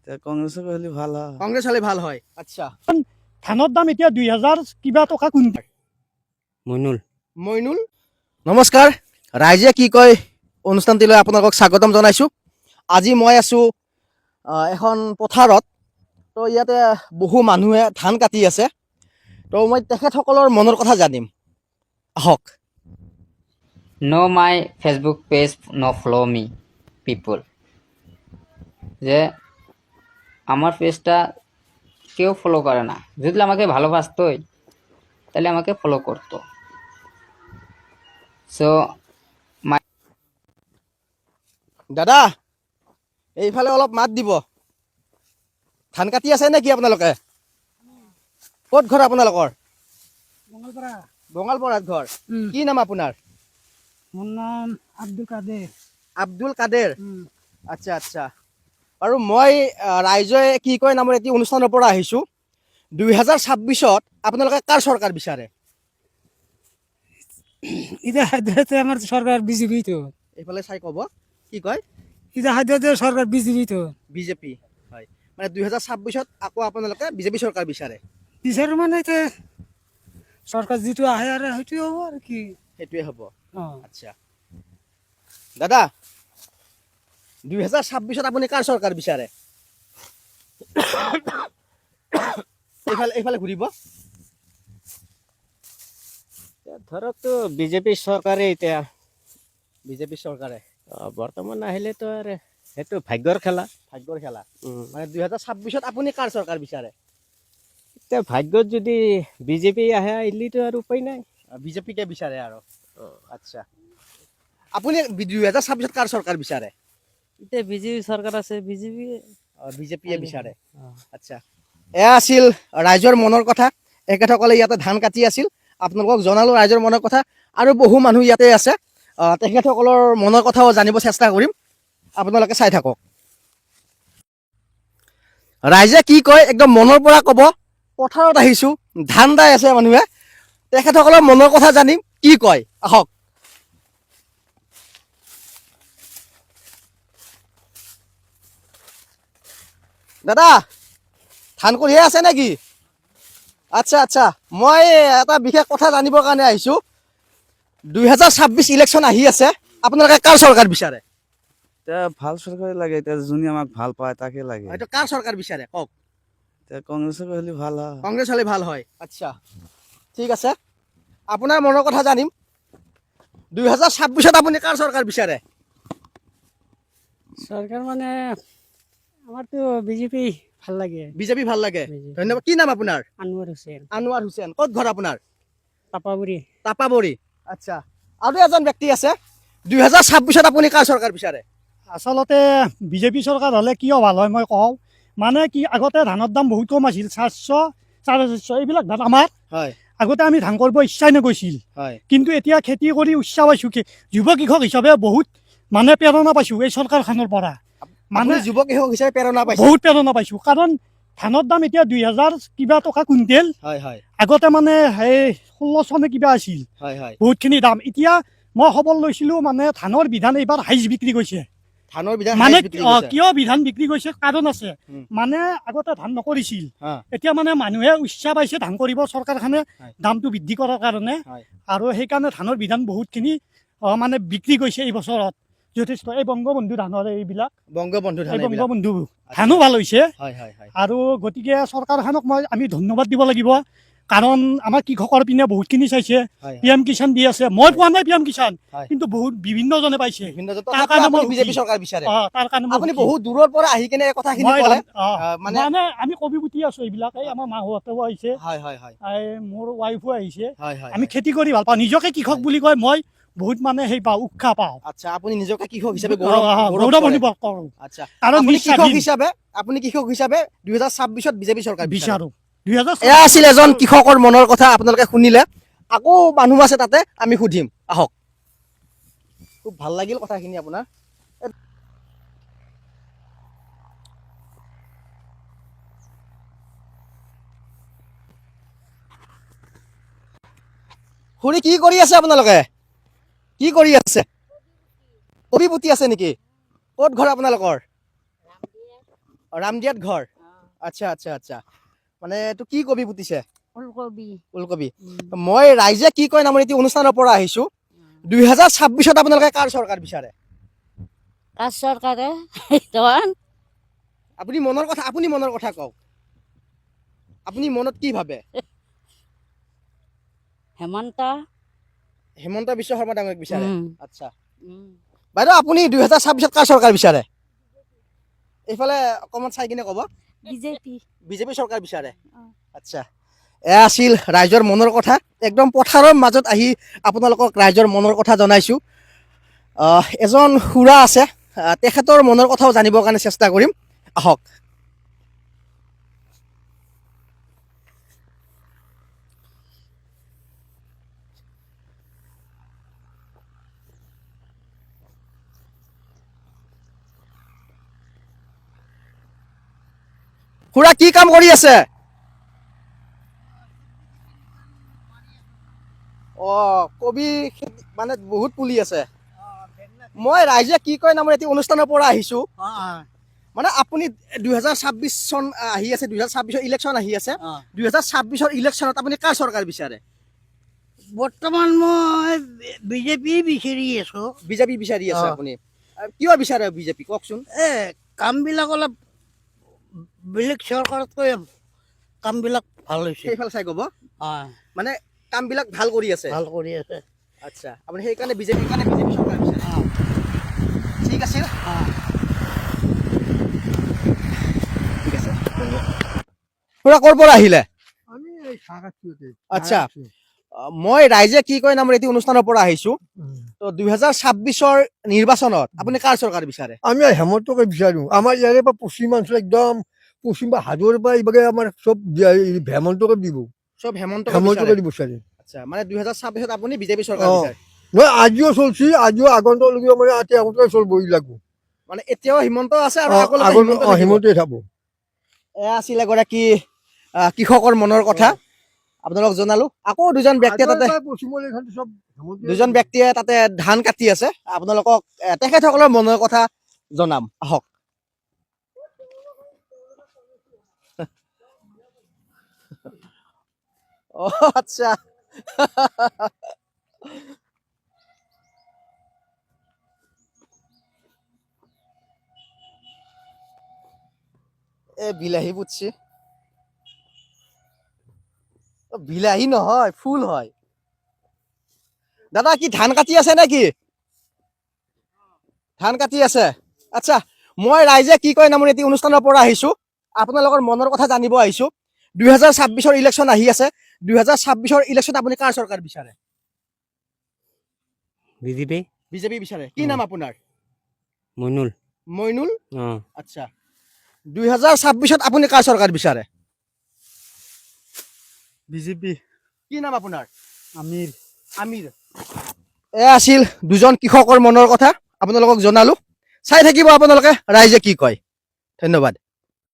কংগ্ৰেছক হ'লে ভাল হয়। কংগ্ৰেছ হ'লে ভাল হয়। আচ্ছা, ধানৰ দাম এতিয়া 2000 কিবা টকা কুইণ্টেল। মইনুল নমস্কাৰ, ৰাইজে কি কয় অনুষ্ঠানটিলৈ আপোনালোকক স্বাগতম জনাইছোঁ। আজি মই আছোঁ এখন পথাৰত। তো ইয়াতে বহু মানুহে ধান কাটি আছে। তো মই তেখেতসকলৰ মনৰ কথা জানিম, আহক। No my Facebook page, no follow me people. যে আমার পেজটা কেউ ফলো করে না। যদি আমাকে ভালোবাসতোই তাহলে আমাকে ফলো করতো। সো দাদা, এইফালে অলপ মাত দিব। ধান কাটি আছে নে কি আপোনালোকে? ক'ত ঘৰ আপোনালোকৰ? বঙালপৰাত ঘৰ। কি নাম আপোনাৰ? মোৰ নাম আব্দুল কাদেৰ। আব্দুল কাদেৰ। আচ্ছা আচ্ছা। আৰু মই ৰাইজে কি কয় নামৰ এটি অনুষ্ঠানৰ পৰা আহিছোঁ। 2026ত আপোনালোকে কাৰ চৰকাৰ বিচাৰে? এতিয়া হায়দৰাবাদে আমাৰ সৰকাৰ বিজেপি তো। এইফালে চাই ক'ব, কি কয়? এতিয়া হায়দৰাবাদে সৰকাৰ বিজেপি তো। বিজেপি, হয়। মানে 2026ত আকৌ আপোনালোকে বিজেপি চৰকাৰ বিচাৰে? বিচাৰো মানে এতিয়া সৰকাৰ যেটো আহে আৰু সেইটো হ'ব আৰু কি। সেইটোৱে হ'ব। অঁ আচ্ছা দাদা, 2026ত আপুনি কাৰ চৰকাৰ বিচাৰে? এইফালে এইফালে ঘূৰিব। ধৰক তো বিজেপি চৰকাৰে এতিয়া বিজেপি চৰকাৰে বৰ্তমান আহিলেতো আৰু সেইটো ভাগ্যৰ খেলা। ভাগ্যৰ খেলা। মানে 2026ত আপুনি কাৰ চৰকাৰ বিচাৰে? এতিয়া ভাগ্যত যদি বিজেপি আহে আহিলেতো আৰু উপায় নাই। বিজেপিকে বিচাৰে আৰু। আচ্ছা, আপুনি 2026ত কাৰ চৰকাৰ বিচাৰে? এতিয়া বিজেপি চৰকাৰ আছে, বিজেপিয়ে বিচাৰে। আচ্ছা, এয়া আছিল ৰাইজৰ মনৰ কথা। এখেতসকলে ইয়াতে ধান কাটি আছিল। আপোনালোকক জনালোঁ ৰাইজৰ মনৰ কথা। আৰু বহু মানুহ ইয়াতে আছে, তেখেতসকলৰ মনৰ কথাও জানিব চেষ্টা কৰিম। আপোনালোকে চাই থাকক। ৰাইজে কি কয় একদম মনৰ পৰা ক'ব। পথাৰত আহিছোঁ, ধান দাই আছে মানুহে। তেখেতসকলৰ মনৰ কথা জানিম, কি কয়, আহক। দাদা, ধান কঢ়িয়াই আছে নেকি? আচ্ছা আচ্ছা, মই এটা বিশেষ কথা জানিবৰ কাৰণে আহিছোঁ। 2026 ইলেকশ্যন আহি আছে, আপোনালোকে কাৰ চৰকাৰ বিচাৰে? এতিয়া ভাল চৰকাৰে লাগে, এতিয়া যোনে আমাক ভাল পায় তাকে লাগে। এইটো কাৰ চৰকাৰ বিচাৰে কওক? এতিয়া কংগ্ৰেছক হ'লে ভাল হয়। কংগ্ৰেছ হ'লে ভাল হয়। আচ্ছা, ঠিক আছে, আপোনাৰ মনৰ কথা জানিম। 2026ত আপুনি কাৰ চৰকাৰ বিচাৰে? সৰকাৰ মানে আমাৰতো বিজেপি ভাল লাগে। বিজেপি ভাল লাগে। BJP। ধন্যবাদ। কি নাম আপোনাৰ? আনোয়াৰ হোসেন, আনোৱাৰ হুছেইন। ক'ত ঘৰ আপোনাৰ? পাপাগুড়ি। তাপাবৰী। আচ্ছা, আৰু এজন ব্যক্তি আছে। 2026ত আপুনি কাৰ চৰকাৰ বিচাৰে? আচলতে বিজেপি চৰকাৰ হ'লে কিয় ভাল হয় মই কওঁ। মানে কি আগতে ধানৰ দাম বহুত কম আছিল, 400, 450 এইবিলাক ধান আমাৰ হয় আগতে আমি ধান কৰিব ইচ্ছাই নগৈছিল। হয় কিন্তু এতিয়া খেতি কৰি উৎসাহ পাইছোঁ। যুৱ কৃষক হিচাপে বহুত মানে প্ৰেৰণা পাইছোঁ এই চৰকাৰখনৰ পৰা। মানে মানে যুৱ কৃষক হিচাপে প্ৰেৰণা পাইছে। বহুত প্ৰেৰণা পাইছোঁ, কাৰণ ধানৰ দাম এতিয়া 2000 কিবা টকা কুইণ্টেল। হয় হয় আগতে মানে সেই 1600 নে কিবা আছিল, হয় হয়। বহুতখিনি দাম। এতিয়া মই খবৰ লৈছিলোঁ মানে ধানৰ বিধান এইবাৰ হাইজ বিক্ৰী কৰিছে। ধানৰ বিধান মানে হাইজ বিক্ৰী কৰিছে। কিয় বিধান বিক্ৰী কৰিছে কাৰণ আছে। উম। মানে আগতে ধান নকৰিছিল, হা, এতিয়া মানে মানুহে উৎসাহ পাইছে ধান কৰিব, চৰকাৰখনে হয়। দামটো বৃদ্ধি কৰাৰ কাৰণে। হয়। আৰু সেইকাৰণে ধানৰ বিধান বহুতখিনি মানে বিক্ৰী কৰিছে এই বছৰত যথেষ্ট। এই বংগবন্ধু ধানৰ এইবিলাক, বংগবন্ধু ধান এই এইবিলাক। বংগবন্ধু আচ্ছা। ধানো ভাল হৈছে। হয় হয় হয়। আৰু গতিকে চৰকাৰখনক আমি ধন্যবাদ দিব লাগিব, কাৰণ আমাৰ কৃষকৰ পিনে বহুতখিনি চাইছে। হয় পি এম কিষাণ দি আছে, মই পোৱা নাই পি এম কিষাণ, হয়। কিন্তু বহুত বিভিন্নজনে পাইছে। বিভিন্ন তাৰ কাৰণে মই বিজেপি চৰকাৰ বিচাৰে। তাৰ কাৰণে মই আপুনি সুখী। বহুত দূৰৰ পৰা আহি কেনে এই কথাখিনি মই ক'লে। মানে মানে আমি কবি পুতি আছো এইবিলাক। এই আমাৰ মাহঁতেও আহিছে, হয় হয় হয় এই মোৰ ৱাইফো আহিছে। হয় হয়। আমি খেতি কৰি ভাল পাওঁ, নিজকে কৃষক বুলি কয় মই বহুত মানে সেই পাওঁ, উৎসাহ পাওঁ। আচ্ছা, আপুনি নিজকে কৃষক হিচাপে গৌৰৱ গৌৰৱ কৰে। অনুভৱ কৰোঁ। আচ্ছা, আৰু আপুনি নিস্বাধীন আপুনি কৃষক হিচাপে 2026ত বিজেপি চৰকাৰ বিচাৰে। বিচাৰো। 2026 এয়া আছিল এজন কৃষকৰ মনৰ কথা, আপোনালোকে শুনিলে। আকৌ মানুহ আছে তাতে, আমি সুধিম, আহক। খুব ভাল লাগিল কথাখিনি আপোনাৰ। খুৰী, কি কৰি আছে আপোনালোকে? কি কৰি আছে? কবি পুতি আছে নেকি? ক'ত ঘৰ আপোনালোকৰ? ৰামদিয়াত ঘৰ আচ্ছা আচ্ছা আচ্ছা মানে এইটো কি কবি পুতিছে ফুলকবি ওলকবি মই ৰাইজে কি কয় নামৰ এটি অনুষ্ঠানৰ পৰা আহিছো 2026ত আপোনালোকে কাৰ চৰকাৰ বিচাৰে কাজ চৰকাৰে ধন আপুনি মনৰ কথা কওক আপুনি মনত কি ভাবে হেমন্ত বিশ্ব শৰ্মা ডাঙৰীক বিচাৰে উম। আচ্ছা বাইদেউ আপুনি 2026ত কাৰ চৰকাৰ বিচাৰে এইফালে অকণমান চাই কিনে ক'ব বিজেপি চৰকাৰ বিচাৰে আচ্ছা এয়া আছিল ৰাইজৰ মনৰ কথা একদম পথাৰৰ মাজত আহি আপোনালোকক ৰাইজৰ মনৰ কথা জনাইছোঁ এজন খুৰা আছে তেখেতৰ মনৰ কথাও জানিবৰ কাৰণে চেষ্টা কৰিম আহক খুৰা কি কাম কৰি আছে কবি মানে বহুত পুলি আছে মই ৰাইজে কি কয় নামৰ এটি অনুষ্ঠানৰ পৰা আহিছো মানে আপুনি 2026 চন আহি আছে 2026ৰ ইলেকশ্যন আহি আছে 2026ৰ ইলেকশ্যনত আপুনি কাৰ চৰকাৰ বিচাৰে বৰ্তমান মই বিজেপি বিচাৰি আছো বিজেপি বিচাৰি আছে আপুনি কিয় বিচাৰে বিজেপি কওকচোন কামবিলাক অলপ বেলেগ চৰকাৰতকৈ কামবিলাক ভাল হৈছে সেইফালে চাই ক'ব মানে কামবিলাক ভাল কৰি আছে ভাল কৰি আছে আচ্ছা আপুনি সেইকাৰণে বিজেপি চৰকাৰ বিচাৰে ঠিক আছে ঠিক আছে খুৰা ক'ৰ পৰা আহিলে আচ্ছা মই ৰাইজে কি কয় নামৰ এটি অনুষ্ঠানৰ পৰা আহিছো তো 2026ৰ নিৰ্বাচনত আপুনি কাৰ চৰকাৰ বিচাৰে আমি হেমন্তকে বিচাৰো আমাৰ ইয়াৰে পৰা পশ্চিমাঞ্চল একদম পশ্চিম বা হাজোৰ পৰা এইভাগে আমাৰ চব হেমন্তকে দিব চব হেমন্তকে দিব বিচাৰে আচ্ছা মানে 2026ত আপুনি বিজেপি চৰকাৰ বিচাৰে নহয় আজিও চলছি আজিও আগন্তলৈকে মানে আগন্তকে চলব এইবিলাকো মানে এতিয়াও হিমন্ত আছে আৰু হিমন্তে থাকব এয়া আছিল এগৰাকী কৃষকৰ মনৰ কথা আপোনালোক জনালো আকৌ দুজন ব্যক্তিয়ে তাতে ধান কাটি আছে আপোনালোকক তেখেতসকলৰ মনৰ কথা জনাম আহক আচ্ছা বিলাহী পুতছি বিলাহী নহয় ফুল হয় দাদা কি ধান কাটি আছে নেকি ধান কাটি আছে আচ্ছা মই ৰাইজে কি কয় নামৰ এটি অনুষ্ঠানৰ পৰা আহিছো আপোনালোকৰ মনৰ কথা জানিব আহিছো 2026ৰ ইলেকশ্যন আহি আছে 2026ৰ ইলেকশ্যন আপুনি কাৰ চৰকাৰ বিচাৰে বিজেপি বিচাৰে কি নাম আপোনাৰ মইনুল আচ্ছা 2026ত আপুনি কাৰ চৰকাৰ বিচাৰে বিজেপি কি নাম আপোনাৰ আমিৰ আছিল দুজন কৃষকৰ মনৰ কথা আপোনালোকক জনালো চাই থাকিব আপোনালোকে ৰাইজে কি কয় ধন্যবাদ